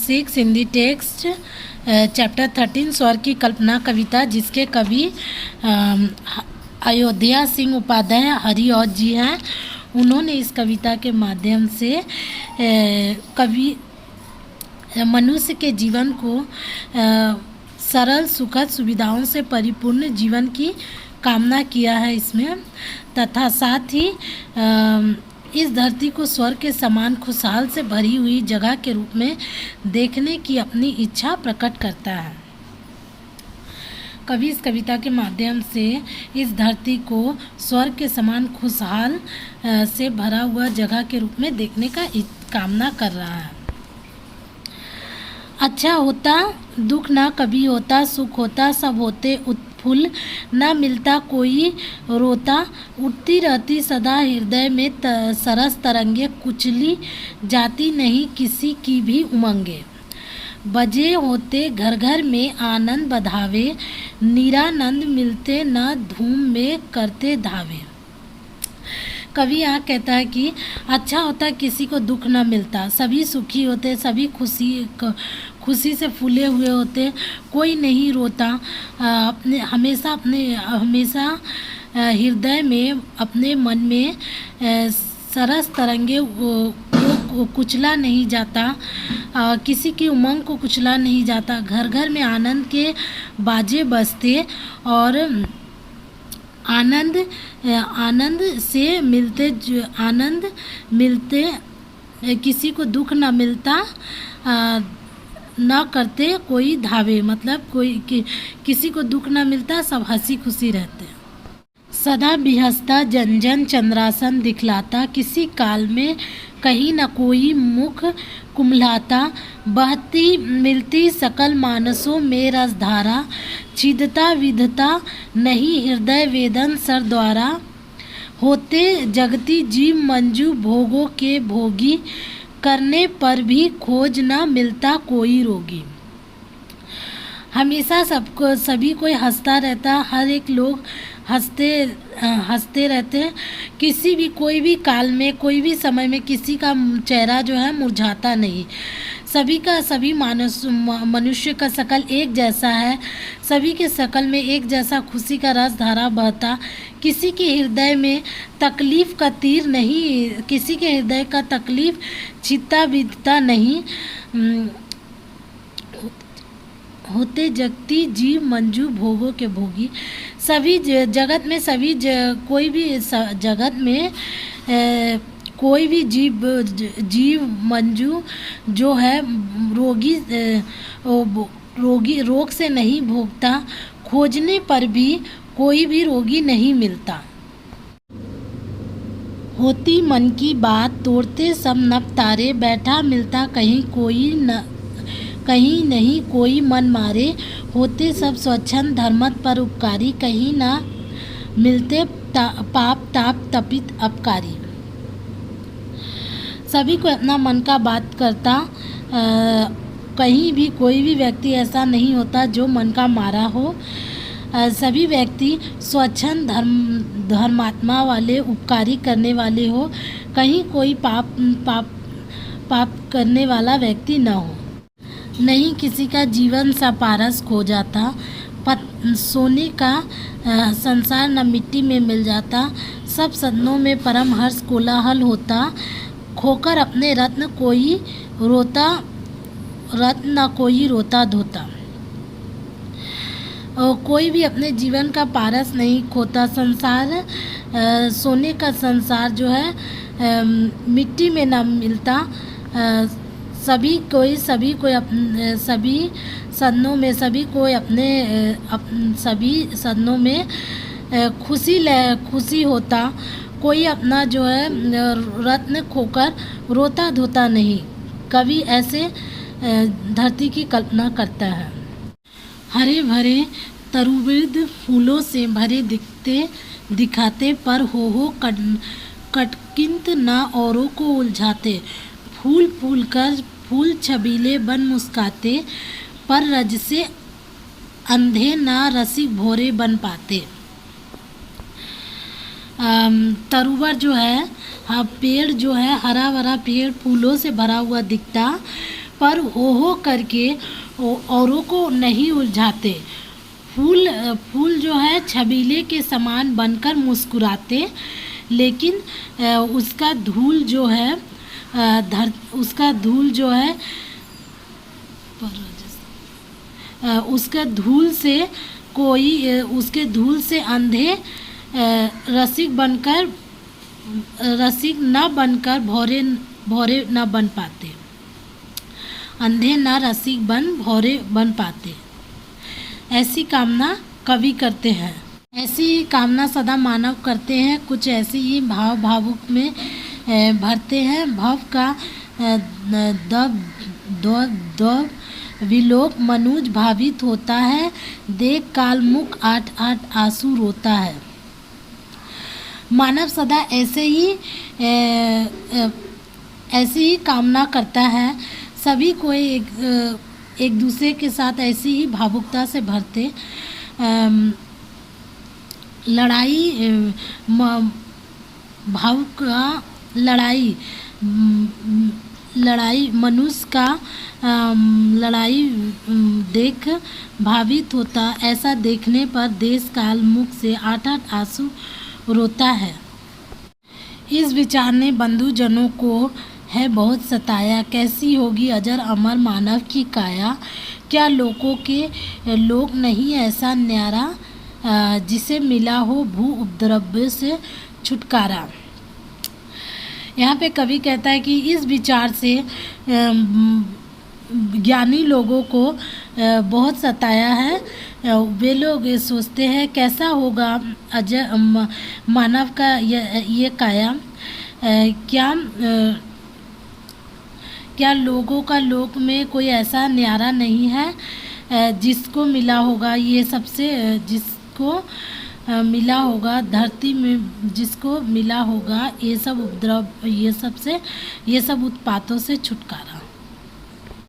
6 Hindi text chapter 13 स्वर की कल्पना कविता, जिसके कवि अयोध्या सिंह उपाध्याय हरिऔध जी हैं। उन्होंने इस कविता के माध्यम से कवि मनुष्य के जीवन को सरल सुखद सुविधाओं से परिपूर्ण जीवन की कामना किया है इसमें, तथा साथ ही इस धरती को स्वर्ग के समान खुशहाल से भरी हुई जगह के रूप में देखने की अपनी इच्छा प्रकट करता है। कवि इस कविता के माध्यम से इस धरती को स्वर्ग के समान खुशहाल से भरा हुआ जगह के रूप में देखने का कामना कर रहा है। अच्छा होता दुख ना कभी होता, सुख होता सब होते उत्फुल्ल, ना मिलता कोई रोता, उठती रहती सदा हृदय में सरस तरंगे, कुचली जाती नहीं किसी की भी उमंगे। बजे होते घर घर में आनंद बधावे, निरानंद मिलते न धूम में करते धावे। कवि यहाँ कहता है कि अच्छा होता किसी को दुख न मिलता, सभी सुखी होते, सभी खुशी से फूले हुए होते, कोई नहीं रोता, हमेशा हृदय में अपने मन में सरस तरंगे को कुचला नहीं जाता, किसी की उमंग को कुचला नहीं जाता। घर घर में आनंद के बाजे बजते और आनंद से मिलते किसी को दुख न मिलता, न करते कोई धावे, मतलब किसी को दुख न मिलता, सब हंसी खुशी रहते। सदा बिहसता जन जन चंद्रासन दिखलाता, किसी काल में कहीं न कोई मुख कुम्हलाता, बहती मिलती सकल मानसों में रसधारा, छिदता विधता नहीं हृदय वेदन सर द्वारा, होते जगती जीव मंजू भोगों के भोगी, करने पर भी खोज न मिलता कोई रोगी। हमेशा सभी कोई हंसता रहता, हर एक लोग हंसते रहते हैं। किसी भी कोई भी काल में कोई भी समय में किसी का चेहरा जो है मुरझाता नहीं। सभी मनुष्य का शकल एक जैसा है, सभी के शकल में एक जैसा खुशी का रस धारा बहता, किसी के हृदय में तकलीफ का तीर नहीं, किसी के हृदय का तकलीफ छिदता बीतता नहीं, होते जगती जीव मंजू भोगों के भोगी। सभी जगत में कोई भी जगत में कोई भी जीव मंजू जो है रोग से नहीं भोगता, खोजने पर भी कोई भी रोगी नहीं मिलता। होती मन की बात तोड़ते सब नभ तारे, बैठा मिलता कहीं नहीं कोई मन मारे, होते सब स्वच्छंद धर्मत पर उपकारी, कहीं ना मिलते पाप ताप तपित अपकारी। सभी को अपना मन का बात करता, कहीं भी कोई भी व्यक्ति ऐसा नहीं होता जो मन का मारा हो। सभी व्यक्ति स्वच्छंद धर्मात्मा वाले, उपकारी करने वाले हो, कहीं कोई पाप करने वाला व्यक्ति न हो। नहीं किसी का जीवन सा पारस खो जाता, सोने का संसार न मिट्टी में मिल जाता, सब सदनों में परम हर्ष कोलाहल होता, खोकर अपने रत्न न कोई रोता धोता। कोई भी अपने जीवन का पारस नहीं खोता। संसार सोने का संसार जो है मिट्टी में न मिलता। सभी सदनों में खुशी होता, कोई अपना जो है रत्न खोकर रोता धोता नहीं। कवि ऐसे धरती की कल्पना करता है। हरे भरे तरुवृद फूलों से भरे दिखाते, पर हो कटकिंत ना औरों को उलझाते, फूल छबीले बन मुस्काते, पर रज से अंधे ना रसिक भोरे बन पाते। तरुवर जो है पेड़ जो है हरा भरा पेड़ फूलों से भरा हुआ दिखता, पर हो करके औरों को नहीं उलझाते। फूल जो है छबीले के समान बनकर मुस्कुराते, लेकिन उसका धूल जो है उसका धूल जो है उसके धूल से अंधे रसिक न बनकर भौरे न बन पाते। अंधे न रसिक भौरे बन पाते। ऐसी कामना कवि करते हैं। ऐसी कामना सदा मानव करते हैं। कुछ ऐसे ही भावुक में भरते हैं। भव का दब विलोक मनुज भावित होता है। देख काल मुख आठ आंसू रोता है। मानव सदा ऐसे ही कामना करता है। सभी को एक दूसरे के साथ ऐसी ही भावुकता से भरते। लड़ाई मनुष्य का लड़ाई देख भावित होता। ऐसा देखने पर देश काल मुख से आठ आंसू रोता है। इस विचार ने बंधुजनों को है बहुत सताया। कैसी होगी अजर अमर मानव की काया। क्या लोगों के लोक नहीं ऐसा न्यारा, जिसे मिला हो भू उपद्रव से छुटकारा। यहाँ पे कवि कहता है कि इस विचार से ज्ञानी लोगों को बहुत सताया है। वे लोग सोचते हैं कैसा होगा अजय मानव का ये काया। क्या लोगों का लोक में कोई ऐसा न्यारा नहीं है जिसको मिला होगा ये सबसे जिसको मिला होगा धरती में, जिसको मिला होगा ये सब उपद्रव, ये सब उत्पातों से छुटकारा।